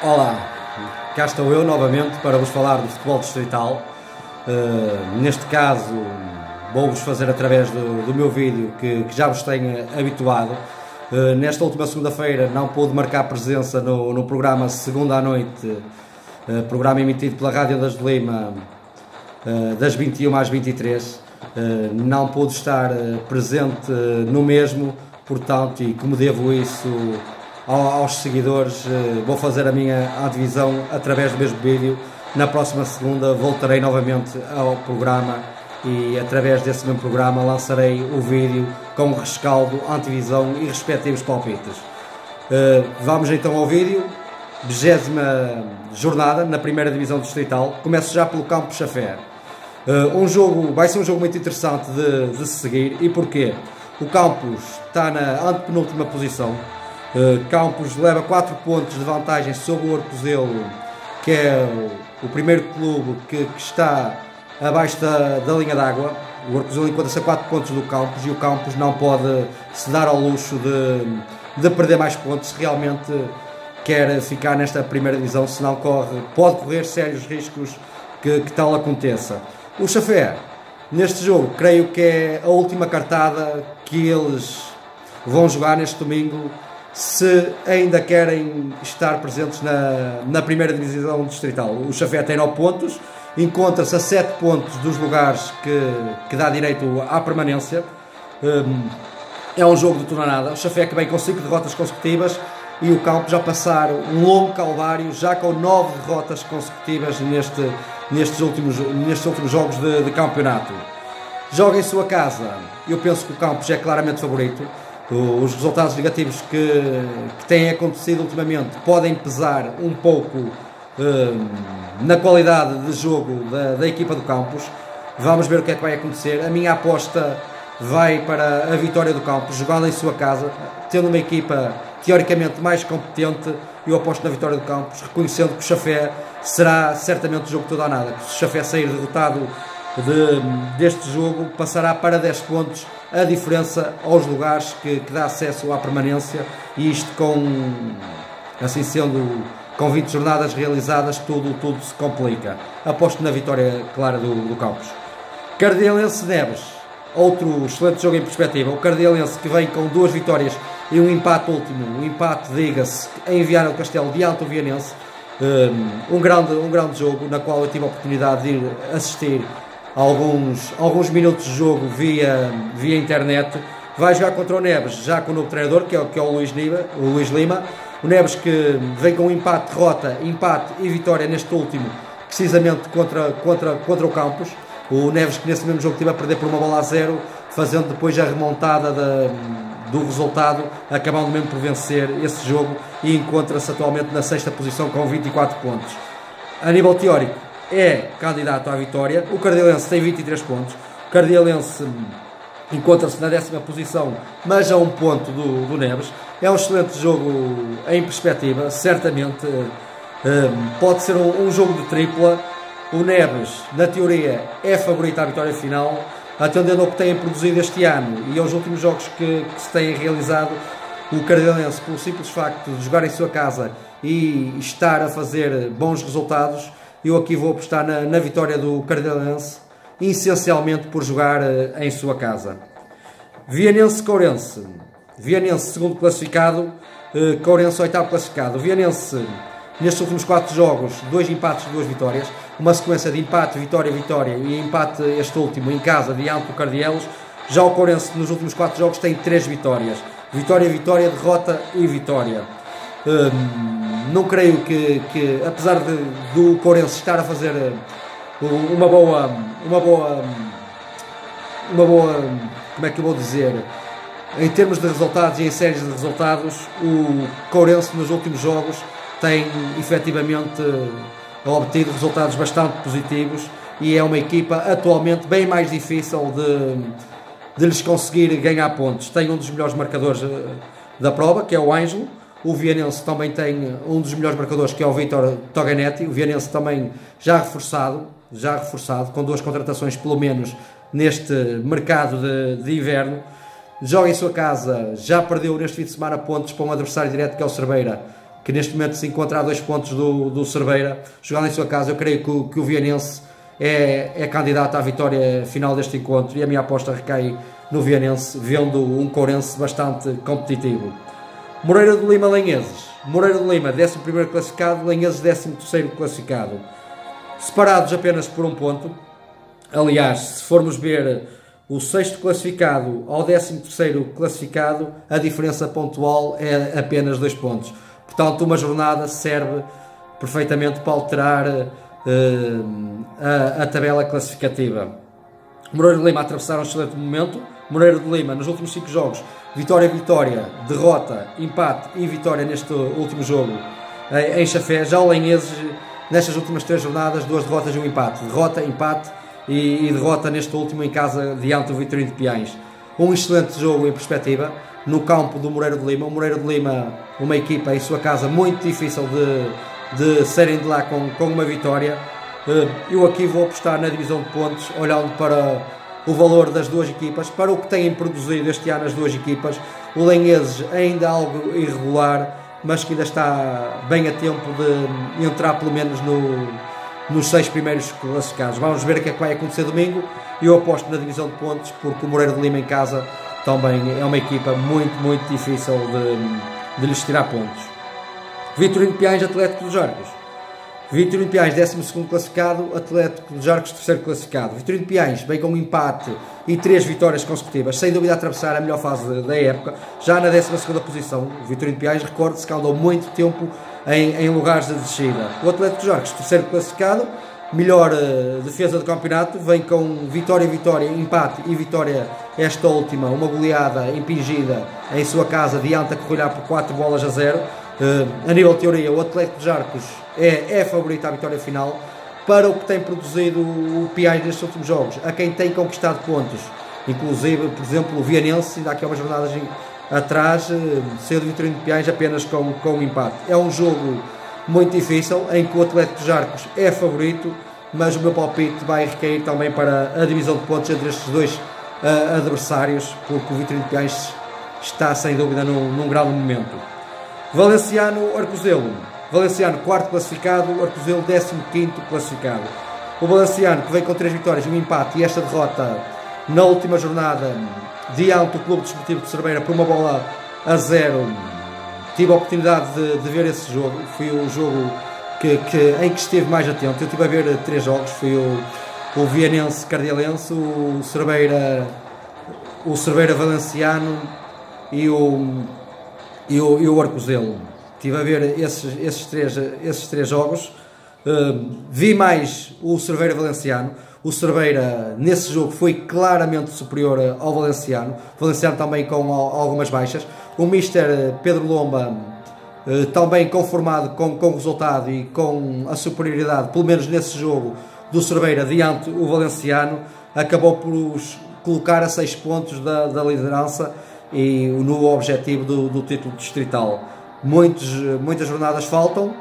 Olá, cá estou eu novamente para vos falar do futebol distrital. Neste caso vou-vos fazer através do meu vídeo que já vos tenho habituado. Nesta última segunda-feira não pude marcar presença no programa Segunda à Noite, programa emitido pela Rádio das de Lima, das 21 às 23. Não pude estar presente no mesmo, portanto, e como devo isso aos seguidores, vou fazer a minha antevisão através do mesmo vídeo. Na próxima segunda voltarei novamente ao programa e através desse mesmo programa lançarei o vídeo com o rescaldo, antevisão e respectivos palpites. Vamos então ao vídeo. 20ª jornada na primeira divisão distrital. Começo já pelo Campos Chafé. Vai ser um jogo muito interessante de se seguir. E porquê? O Campos está na antepenúltima posição. Campos leva 4 pontos de vantagem sobre o Arcozelo, que é o primeiro clube que está abaixo da linha d'água. O Arcozelo encontra-se a 4 pontos do Campos e o Campos não pode se dar ao luxo de perder mais pontos se realmente quer ficar nesta primeira divisão, senão pode correr sérios riscos que tal aconteça. O Chafé, neste jogo, creio que é a última cartada que eles vão jogar neste domingo, se ainda querem estar presentes na primeira divisão distrital. O Chafé tem 9 pontos, encontra-se a 7 pontos dos lugares que dá direito à permanência. É um jogo de tudo ou nada. O Chafé que vem com 5 derrotas consecutivas e o Campos já passar um longo calvário, já com 9 derrotas consecutivas nestes últimos jogos de campeonato. Joga em sua casa. Eu penso que o Campos é claramente favorito. Os resultados negativos que têm acontecido ultimamente podem pesar um pouco na qualidade de jogo da equipa do Campos. Vamos ver o que é que vai acontecer. A minha aposta vai para a vitória do Campos, jogando em sua casa, tendo uma equipa teoricamente mais competente. Eu aposto na vitória do Campos, reconhecendo que o Chafé será certamente o jogo todo ou nada. Se o Chafé sair derrotado deste jogo, passará para 10 pontos a diferença aos lugares que dá acesso à permanência, e isto assim sendo, com 20 jornadas realizadas, tudo se complica. Aposto na vitória clara do Campos. Cardealense Neves, outro excelente jogo em perspectiva. O Cardealense que vem com 2 vitórias e um empate último, um empate, diga-se, em Viana do Castelo diante do Vianense. Um grande jogo, na qual eu tive a oportunidade de ir assistir alguns minutos de jogo via internet. Vai jogar contra o Neves, já com o novo treinador, que é o Luís Lima. O Neves que vem com um empate, derrota, empate e vitória neste último, precisamente contra o Campos. O Neves que nesse mesmo jogo esteve a perder por 1-0, fazendo depois a remontada do resultado, acabando mesmo por vencer esse jogo, e encontra-se atualmente na 6ª posição com 24 pontos. A nível teórico, é candidato à vitória. O Cardealense tem 23 pontos. O Cardealense encontra-se na 10ª posição, mas a 1 ponto do Neves. É um excelente jogo em perspectiva, certamente. Pode ser um jogo de tripla. O Neves, na teoria, é favorito à vitória final, atendendo ao que têm produzido este ano e aos últimos jogos que se têm realizado. O Cardealense, pelo simples facto de jogar em sua casa e estar a fazer bons resultados, eu aqui vou apostar na vitória do Cardealense, essencialmente por jogar em sua casa. Vianense-Courense. Vianense, segundo classificado, Courense, 8º classificado. O Vianense, nestes últimos 4 jogos, 2 empates e 2 vitórias. Uma sequência de empate, vitória, vitória e empate, este último, em casa, diante do Cardielos. Já o Courense, nos últimos 4 jogos, tem 3 vitórias. Vitória, vitória, derrota e vitória. Não creio que apesar do Courense estar a fazer uma boa, como é que eu vou dizer, em termos de resultados e em séries de resultados, o Courense nos últimos jogos tem efetivamente obtido resultados bastante positivos e é uma equipa atualmente bem mais difícil de lhes conseguir ganhar pontos. Tem um dos melhores marcadores da prova, que é o Ângelo. O Vianense também tem um dos melhores marcadores, que é o Vítor Toganetti. O Vianense também já reforçado, com 2 contratações pelo menos neste mercado de inverno. Joga em sua casa, já perdeu neste fim de semana pontos para um adversário direto, que é o Cerveira, que neste momento se encontra a 2 pontos do Cerveira, jogando em sua casa. Eu creio que o Vianense é candidato à vitória final deste encontro, e a minha aposta recai no Vianense, vendo um Courense bastante competitivo. Moreira de Lima, Lanheses. Moreira de Lima, 11º classificado, Lanheses 13º classificado, separados apenas por 1 ponto. Aliás, se formos ver o 6º classificado ao 13º classificado, a diferença pontual é apenas 2 pontos. Portanto, uma jornada serve perfeitamente para alterar a tabela classificativa. Moreira de Lima a atravessar um excelente momento. Moreira de Lima, nos últimos 5 jogos, vitória, derrota, empate e vitória neste último jogo em Chafé. Já o Lanheses, nestas últimas 3 jornadas, 2 derrotas e 1 empate. Derrota, empate e derrota neste último em casa diante do Vitorino de Piães. Um excelente jogo em perspectiva no campo do Moreira de Lima. O Moreira de Lima, uma equipa em sua casa muito difícil de saírem de lá com uma vitória. Eu aqui vou apostar na divisão de pontos, olhando para o valor das 2 equipas, para o que têm produzido este ano as 2 equipas. O Lanheses ainda algo irregular, mas que ainda está bem a tempo de entrar pelo menos nos 6 primeiros classificados. Vamos ver o que é que vai acontecer domingo. Eu aposto na divisão de pontos, porque o Moreira de Lima em casa também é uma equipa muito difícil de lhes tirar pontos. Vitorino de Piães, Atlético dos Arcos. Vitorino de Piães, 12º classificado, Atlético dos Arcos, 3º classificado. Vitorino de Piães vem com um empate e 3 vitórias consecutivas, sem dúvida a atravessar a melhor fase da época, já na 12ª posição. O Vitorino de Piães, recorde-se que andou muito tempo em lugares de descida. O Atlético dos Arcos, 3º classificado, melhor defesa do campeonato, vem com vitória, empate e vitória, esta última, uma goleada impingida em sua casa diante a Corrilhá por 4-0. A nível de teoria, o Atlético dos Arcos é favorito à vitória final, para o que tem produzido o Piães nestes últimos jogos, a quem tem conquistado pontos, inclusive, por exemplo, o Vianense, ainda aqui há umas jornadas atrás, saiu do Vitorino de Piães apenas com um empate. É um jogo muito difícil, em que o Atlético dos Arcos é favorito, mas o meu palpite vai recair também para a divisão de pontos entre estes 2 adversários, porque o Vitorino de Piães está sem dúvida num grande momento. Valenciano, Arcozelo. Valenciano, 4º classificado, Arcozelo, 15º classificado. O Valenciano, que vem com 3 vitórias e 1 empate, e esta derrota na última jornada diante do Clube Desportivo de Cerveira por 1-0. Tive a oportunidade de ver esse jogo. Foi o jogo em que estive mais atento. Eu estive a ver 3 jogos. Foi o Vianense Cardialense, o Cerveira Valenciano e o Arcozelo. Estive a ver esses três jogos. Vi mais o Cerveira Valenciano. O Cerveira, nesse jogo, foi claramente superior ao Valenciano. O Valenciano também com algumas baixas. O Mister Pedro Lomba, também conformado com o resultado e com a superioridade, pelo menos nesse jogo, do Cerveira diante o Valenciano, acabou por os colocar a 6 pontos da liderança e no objetivo do título distrital. Muitas jornadas faltam.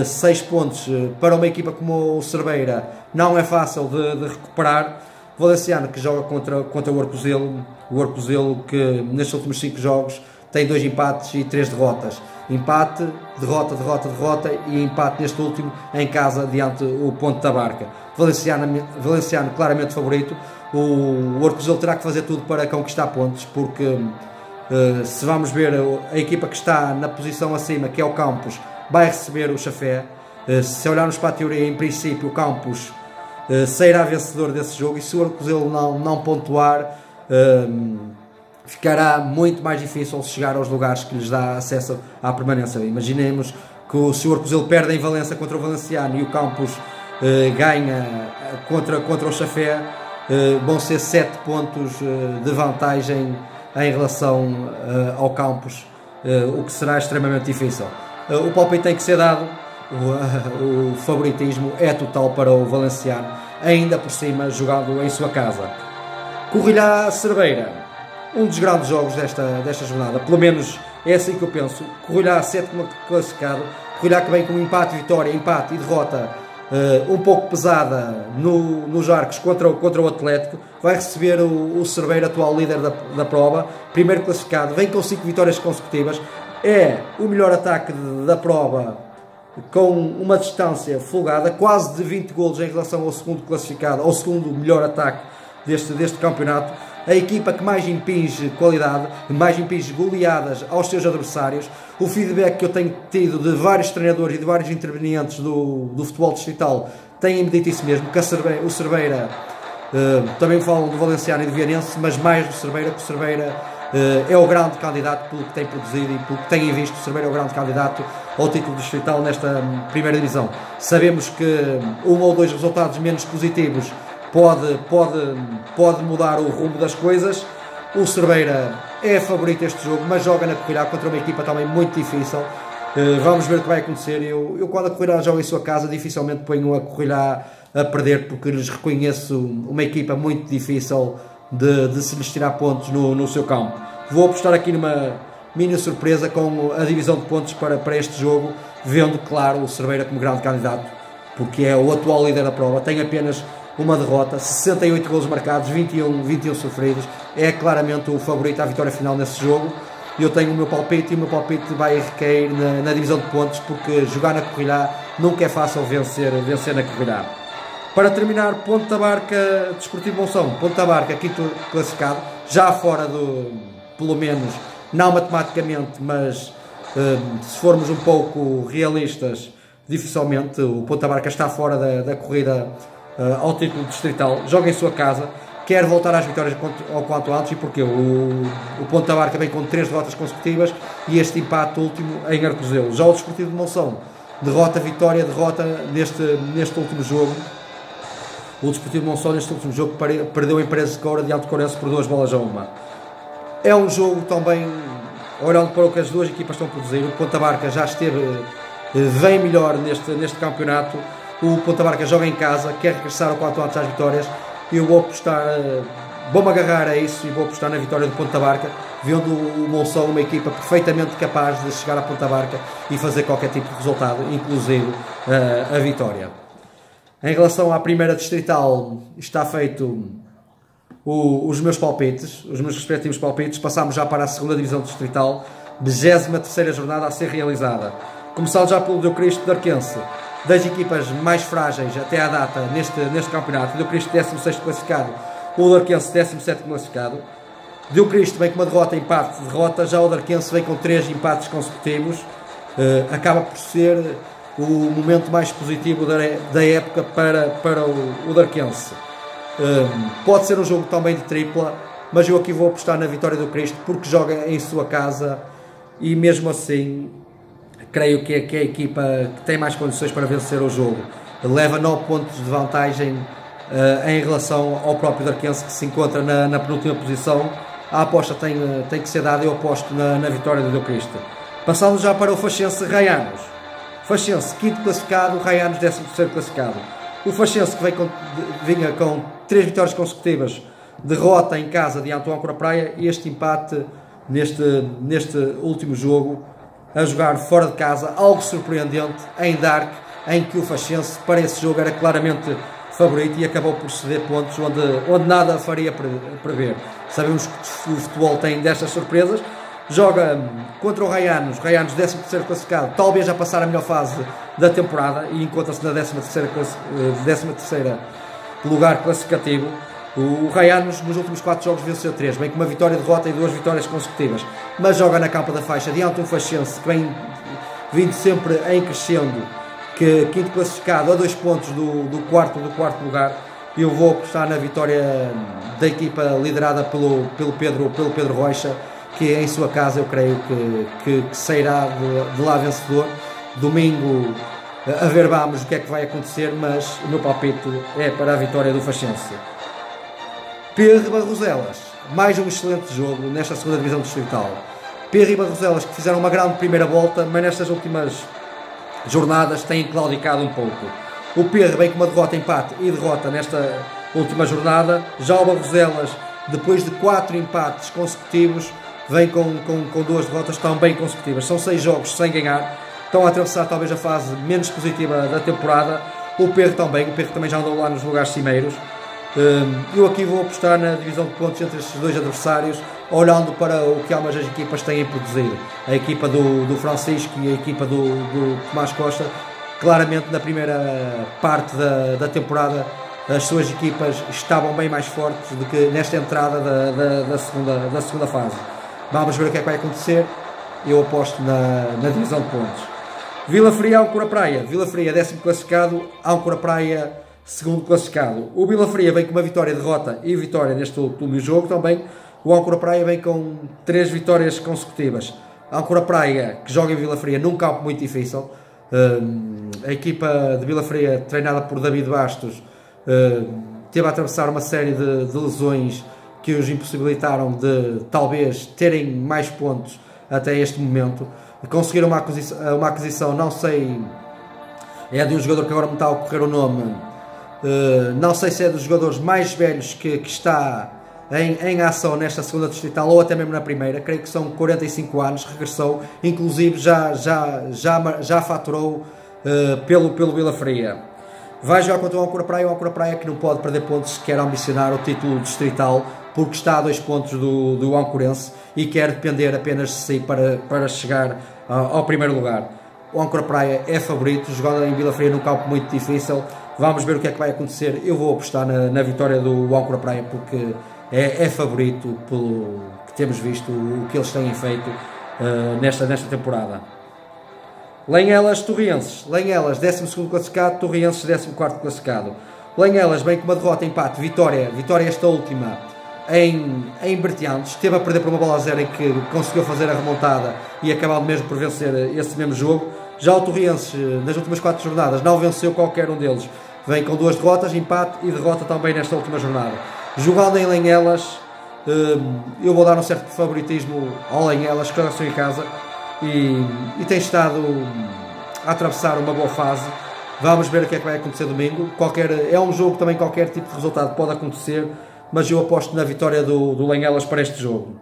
6 pontos para uma equipa como o Cerveira não é fácil de recuperar. O Valenciano, que joga contra o Arcozelo, que nestes últimos 5 jogos tem 2 empates e 3 derrotas. Empate, derrota e empate neste último em casa diante o Ponte da Barca. Valenciano claramente favorito. O Arcozelo terá que fazer tudo para conquistar pontos, porque se vamos ver a equipa que está na posição acima, que é o Campos, vai receber o Chafé. Se olharmos para a teoria, em princípio o Campos sairá vencedor desse jogo, e se o Arcozelo não pontuar, ficará muito mais difícil chegar aos lugares que lhes dá acesso à permanência. Imaginemos que se o Arcozelo perde em Valença contra o Valenciano e o Campos ganha contra o Chafé, vão ser 7 pontos de vantagem em relação ao Campos, o que será extremamente difícil. O palpite tem que ser dado. O favoritismo é total para o Valenciano, ainda por cima jogado em sua casa. Corrilhá Cerveira, um dos grandes jogos desta jornada, pelo menos é assim que eu penso. Corrilhá 7º classificado, Corrilhá que vem com empate e derrota um pouco pesada nos arcos contra o Atlético. Vai receber o Cerveira, atual líder da prova, primeiro classificado, vem com 5 vitórias consecutivas. é o melhor ataque da prova, com uma distância folgada, quase de 20 golos em relação ao segundo classificado, ao segundo melhor ataque deste campeonato. A equipa que mais impinge qualidade, mais impinge goleadas aos seus adversários. O feedback que eu tenho tido de vários treinadores e de vários intervenientes do futebol distrital têm-me dito isso mesmo, que o Cerveira, também falam do Valenciano e do Vianense, mas mais do Cerveira, que o Cerveira é o grande candidato pelo que tem produzido e pelo que têm visto. O Cerveira é o grande candidato ao título distrital nesta primeira divisão. Sabemos que um ou dois resultados menos positivos pode mudar o rumo das coisas. O Cerveira é favorito este jogo, mas joga na Correirá contra uma equipa também muito difícil. Vamos ver o que vai acontecer. Eu quando a Correirá joga em sua casa, dificilmente ponho a Correirá a perder, porque lhes reconheço uma equipa muito difícil de se lhes tirar pontos no seu campo. Vou apostar aqui numa mini surpresa com a divisão de pontos para este jogo, vendo, claro, o Cerveira como grande candidato, porque é o atual líder da prova, tem apenas uma derrota, 68 golos marcados, 21 sofridos, é claramente o favorito à vitória final nesse jogo. Eu tenho o meu palpite e o meu palpite vai recair na divisão de pontos, porque jogar na Correirá nunca é fácil vencer na Correirá. Para terminar, Ponta Barca Desportivo Monção. Ponta Barca, quinto classificado, já fora pelo menos, não matematicamente, mas se formos um pouco realistas, dificilmente o Ponta Barca está fora da corrida ao título distrital. Joga em sua casa, quer voltar às vitórias ao quanto antes, e porque o Ponta Barca vem com 3 derrotas consecutivas e este empate último em Arcozelo. Já o Desportivo de Monção, derrota neste último jogo. O Desportivo de Monção neste último jogo perdeu a Empresa de Coura diante do Courense por 2-1. É um jogo também, olhando para o que as duas equipas estão a produzir, o Ponta Barca já vem melhor neste campeonato. O Ponta Barca joga em casa, quer regressar o quanto antes às vitórias. Eu vou-me agarrar a isso e vou apostar na vitória do Ponta Barca, vendo o Monção uma equipa perfeitamente capaz de chegar à Ponta Barca e fazer qualquer tipo de resultado, inclusive a vitória. Em relação à primeira distrital, está feito os meus palpites, os meus respectivos palpites. Passamos já para a segunda divisão distrital, 23ª jornada a ser realizada. Começando já pelo Deu Cristo de Arquense, das equipas mais frágeis até à data neste campeonato. Deu Cristo 16º classificado, o de Arquense 17º classificado. Deu Cristo vem com uma derrota, empate, derrota. Já o de Arquense vem com 3 empates consecutivos. Acaba por ser o momento mais positivo da época para o Darquense. Pode ser um jogo também de tripla, mas eu aqui vou apostar na vitória do Cristo, porque joga em sua casa e mesmo assim creio que é a equipa que tem mais condições para vencer o jogo. Leva 9 pontos de vantagem em relação ao próprio Darquense, que se encontra na penúltima posição. A aposta tem que ser dada, eu aposto na vitória do Cristo. Passando já para o Faxense Raianos. Faxense, 5º classificado, Raianos 13º classificado. O Faxense que vinha com 3 vitórias consecutivas, derrota em casa diante do Âncora Praia, e este empate neste último jogo, a jogar fora de casa, algo surpreendente em Dark, em que o Faxense para esse jogo era claramente favorito e acabou por ceder pontos onde nada faria prever. Sabemos que o futebol tem destas surpresas. Joga contra o Raianos 13º classificado, talvez já passar a melhor fase da temporada e encontra-se na 13º lugar classificativo. O Raianos nos últimos 4 jogos venceu 3, bem com uma vitória, derrota e 2 vitórias consecutivas, mas joga na campa da faixa diante de um Faxense que vem vindo sempre em crescendo, que 5º classificado a 2 pontos do quarto lugar. Eu vou apostar na vitória da equipa liderada pelo Pedro Rocha, que em sua casa eu creio que sairá de lá vencedor. Domingo a ver vamos o que é que vai acontecer, mas o meu palpite é para a vitória do Faxense. PR Barroselas, mais um excelente jogo nesta segunda divisão distrital. PR e Barroselas que fizeram uma grande primeira volta, mas nestas últimas jornadas têm claudicado um pouco. O PR vem com uma derrota, empate e derrota nesta última jornada. Já o Barroselas, depois de 4 empates consecutivos, vem com 2 derrotas também consecutivas. São 6 jogos sem ganhar. Estão a atravessar talvez a fase menos positiva da temporada. O PR também já andou lá nos lugares cimeiros. Eu aqui vou apostar na divisão de pontos entre estes dois adversários, olhando para o que ambas as equipas têm produzido. A equipa do Francisco e a equipa do Tomás Costa, claramente na primeira parte da temporada, as suas equipas estavam bem mais fortes do que nesta entrada da segunda fase. Vamos ver o que é que vai acontecer. Eu aposto na divisão de pontos. Vila Fria, Âncora Praia. Vila Fria, 10º classificado, Âncora Praia, 2º classificado. O Vila Fria vem com uma vitória, derrota e vitória neste último jogo também. O Âncora Praia vem com 3 vitórias consecutivas. A Âncora Praia, que joga em Vila Fria, num campo muito difícil. A equipa de Vila Fria, treinada por David Bastos, teve a atravessar uma série de lesões que os impossibilitaram de talvez terem mais pontos até este momento. Conseguiram uma aquisição, não sei, é de um jogador que agora me está a ocorrer o nome, não sei se é dos jogadores mais velhos que está em ação nesta segunda distrital ou até mesmo na primeira. Creio que são 45 anos, regressou, inclusive já faturou pelo Vila Fria. Vai jogar contra o Âncora Praia que não pode perder pontos se quer ambicionar o título distrital, porque está a 2 pontos do Ancorense e quer depender apenas de si para chegar ao primeiro lugar. O Âncora Praia é favorito, jogando em Vila Fria num campo muito difícil. Vamos ver o que é que vai acontecer. Eu vou apostar na vitória do Âncora Praia, porque é favorito pelo que temos visto, o que eles têm feito nesta temporada. Lenhelas, Torrienses. Lenhelas, 12º classificado, Torrienses, 14º classificado. Lenhelas vem com uma derrota, empate, vitória esta última em Bertiantes. Esteve a perder por uma bola a 0 em que conseguiu fazer a remontada e acabou mesmo por vencer esse mesmo jogo. Já o Torrienses, nas últimas 4 jornadas, não venceu qualquer um deles. Vem com 2 derrotas, empate e derrota também nesta última jornada. Jogando em Lenhelas, eu vou dar um certo favoritismo ao Lenhelas, que joga em casa e tem estado a atravessar uma boa fase. Vamos ver o que é que vai acontecer domingo. É um jogo também, qualquer tipo de resultado pode acontecer, mas eu aposto na vitória do Lenhelas para este jogo.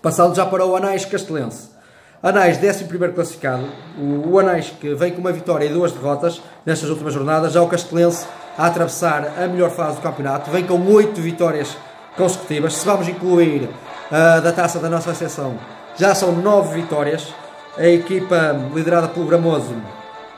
Passando já para o Anais Castelense. Anais, 11º classificado. O Anais, que vem com uma vitória e 2 derrotas nestas últimas jornadas. Já o Castelense a atravessar a melhor fase do campeonato, vem com 8 vitórias consecutivas. Se vamos incluir da taça da nossa seção, já são 9 vitórias. A equipa liderada pelo Bramoso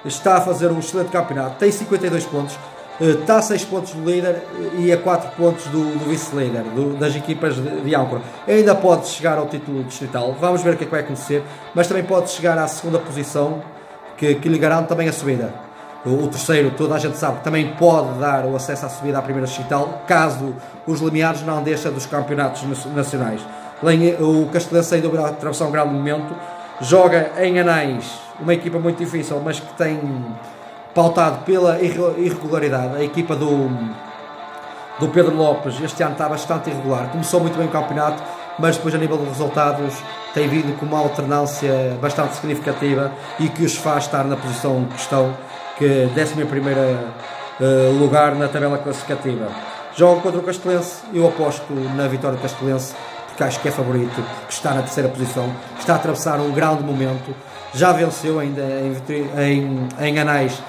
está a fazer um excelente campeonato, tem 52 pontos, está a 6 pontos do líder e a 4 pontos do vice-líder, das equipas de Âncora. Ainda pode chegar ao título distrital, vamos ver o que é que vai acontecer, mas também pode chegar à segunda posição, que lhe garante também a subida. O terceiro, toda a gente sabe, também pode dar o acesso à subida à primeira distrital, caso os limiares não deixem dos campeonatos nacionais. O Castelense ainda a atravessar um grande momento, joga em Anais, uma equipa muito difícil, mas que tem pautado pela irregularidade. A equipa do Pedro Lopes este ano está bastante irregular, começou muito bem o campeonato, mas depois a nível de resultados tem vindo com uma alternância bastante significativa e que os faz estar na posição que estão, que 11º lugar na tabela classificativa. Joga contra o Castelense, eu aposto na vitória do Castelense, porque acho que é favorito, que está na 3ª posição, está a atravessar um grande momento, já venceu ainda em Anais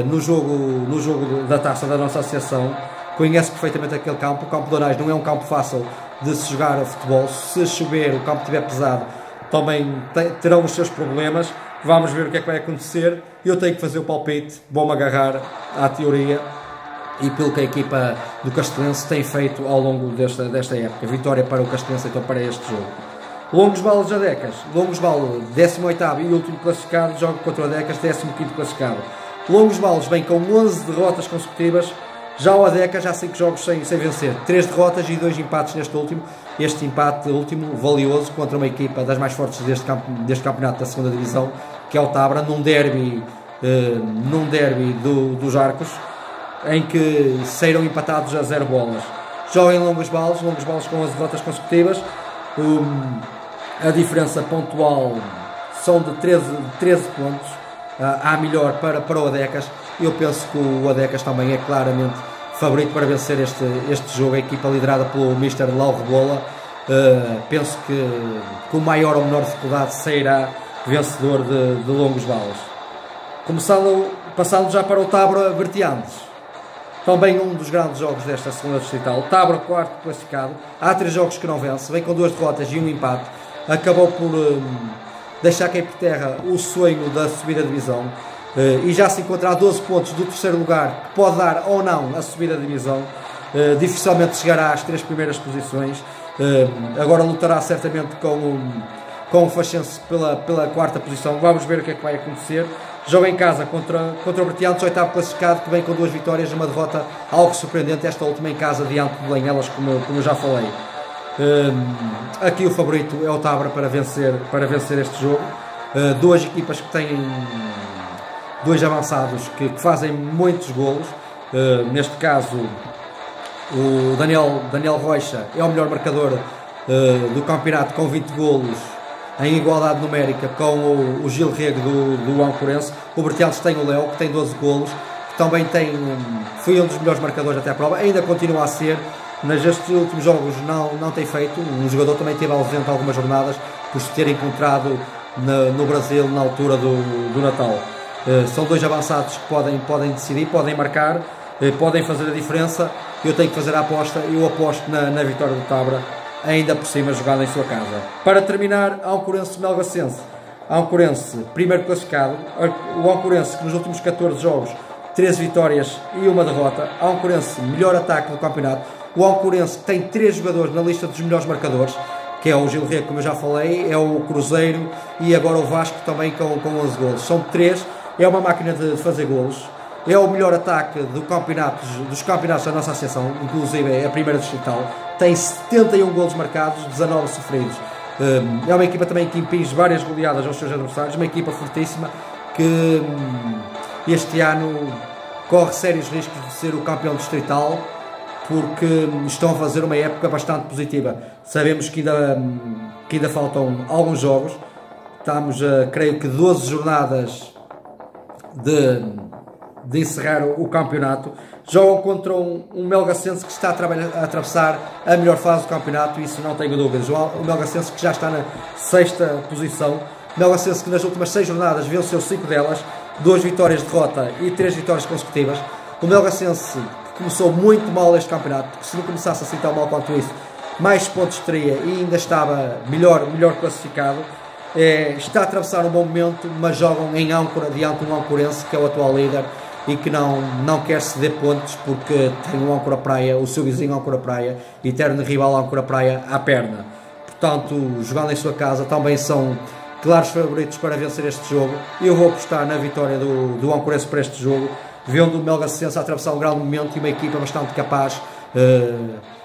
no jogo da taça da nossa associação, conhece perfeitamente aquele campo. O campo de Anais não é um campo fácil de se jogar a futebol, se chover, o campo estiver pesado, também terão os seus problemas. Vamos ver o que é que vai acontecer. Eu tenho que fazer o palpite, vou-me agarrar à teoria e pelo que a equipa do Castelense tem feito ao longo desta época. Vitória para o Castelense então para este jogo. Longos Vales Adecas. Longos Vales, 18º e último classificado, joga contra o Adecas, 15º classificado. Longos Vales vem com 11 derrotas consecutivas. Já o Adecas, já 5 jogos sem vencer, 3 derrotas e 2 empates neste último. Este empate último valioso contra uma equipa das mais fortes deste campeonato da 2ª divisão, que é o Tabra, num derby dos Arcos, em que saíram empatados a 0 bolas. Joga em Longos Vales com 11 derrotas consecutivas. A diferença pontual são de 13 pontos à melhor para o Adecas. Eu penso que o Adecas também é claramente favorito para vencer este jogo. A equipa liderada pelo Mr. Lau Rebola, penso que com maior ou menor dificuldade sairá vencedor de Longos Vales. Passando já para o Tabra Bertiantes. também um dos grandes jogos desta segunda distrital. Tabra, quarto classificado, há 3 jogos que não vence, vem com 2 derrotas e 1 empate, acabou por deixar cair por terra o sonho da subida de divisão, e já se encontra a 12 pontos do terceiro lugar, que pode dar ou não a subida de divisão. Dificilmente chegará às 3 primeiras posições, agora lutará certamente com o Faxense pela quarta posição. Vamos ver o que é que vai acontecer. Joga em casa contra o Bertiantes, oitavo classificado, que vem com 2 vitórias, uma derrota algo surpreendente, esta última em casa diante de Belenhelas, como eu já falei. Aqui o favorito é o Tabra para vencer este jogo. 2 equipas que têm 2 avançados que fazem muitos golos. Neste caso, o Daniel Rocha é o melhor marcador do campeonato, com 20 golos em igualdade numérica com o Gil Rego do Ancorense. O Bertiantes tem o Léo, que tem 12 golos, que também foi um dos melhores marcadores até à prova, ainda continua a ser, mas estes últimos jogos não tem feito. Um jogador também esteve ausente algumas jornadas por se ter encontrado no Brasil na altura do Natal. São 2 avançados que podem decidir, podem marcar, podem fazer a diferença. Eu tenho que fazer a aposta, eu aposto na vitória do Tabra, ainda por cima jogado em sua casa. Para terminar, Ancorense-Melgacense. Ancorense, primeiro classificado. O Ancorense, que nos últimos 14 jogos, 13 vitórias e 1 derrota. Ancorense, melhor ataque do campeonato. O Ancorense tem 3 jogadores na lista dos melhores marcadores, que é o Gil Rego, como eu já falei, é o Cruzeiro e agora o Vasco também com 11 golos. São 3, é uma máquina de fazer golos. É o melhor ataque dos campeonatos da nossa associação, inclusive é a primeira distrital. Tem 71 golos marcados, 19 sofridos. É uma equipa também que impinge várias goleadas aos seus adversários, uma equipa fortíssima que este ano corre sérios riscos de ser o campeão distrital, porque estão a fazer uma época bastante positiva. Sabemos que ainda faltam alguns jogos, estamos a, creio que 12 jornadas de encerrar o campeonato. Jogam contra um Melgacense que está a atravessar a melhor fase do campeonato, isso não tenho dúvidas. O Melgacense que já está na 6ª posição. Melgacense que nas últimas 6 jornadas venceu 5 delas, 2 vitórias de derrota e 3 vitórias consecutivas. O Melgacense que começou muito mal este campeonato, porque se não começasse assim tão mal quanto isso, mais pontos teria e ainda estava melhor classificado. Está a atravessar um bom momento, mas jogam em Âncora diante de um Ancorense que é o atual líder e que não quer ceder pontos, porque tem o Âncora Praia, o seu vizinho Âncora Praia, eterno rival Âncora Praia, à perna. Portanto, jogando em sua casa, também são claros favoritos para vencer este jogo. Eu vou apostar na vitória do Ancorense para este jogo, vendo o Melgacense a atravessar um grande momento e uma equipa bastante capaz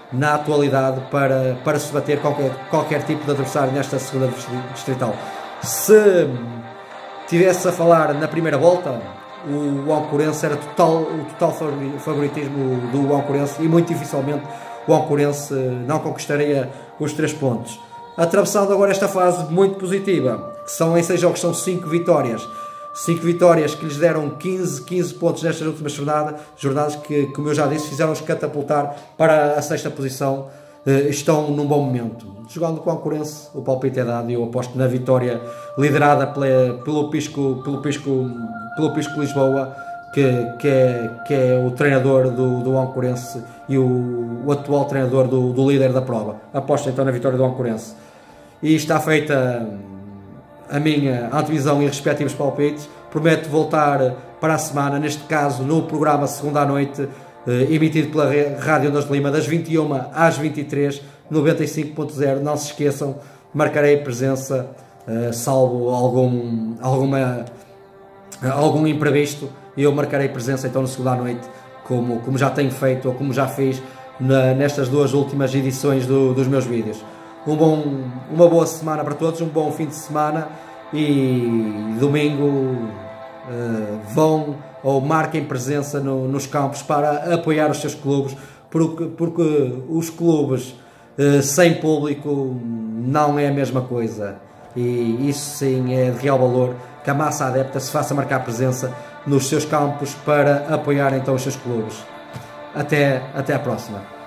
na atualidade para se bater qualquer tipo de adversário nesta segunda distrital. Se tivesse a falar na primeira volta, o Ancorense era o total favoritismo do Ancorense e muito dificilmente o Ancorense não conquistaria os 3 pontos. Atravessando agora esta fase muito positiva, que são em 6 jogos, são 5 vitórias. 5 vitórias que lhes deram 15 pontos nestas últimas jornadas que, como eu já disse, fizeram-os catapultar para a 6ª posição. Estão num bom momento. Jogando com o Ancorense, o palpite é dado e eu aposto na vitória liderada pelo Pisco Lisboa, que é o treinador do Ancorense e o atual treinador do líder da prova. Aposto então na vitória do Ancorense. E está feita a minha antevisão e respectivos palpites. Prometo voltar para a semana, neste caso no programa segunda à noite, emitido pela Rádio Ondas de Lima, das 21 às 23, 95.0. Não se esqueçam, marcarei presença, salvo algum imprevisto, e eu marcarei presença então na segunda à noite, como já tenho feito, ou como já fiz nestas 2 últimas edições dos meus vídeos. Uma boa semana para todos, um bom fim de semana, e domingo vão ou marquem presença nos campos para apoiar os seus clubes, porque os clubes sem público não é a mesma coisa, e isso sim é de real valor, que a massa adepta se faça marcar presença nos seus campos para apoiar então os seus clubes. Até a próxima.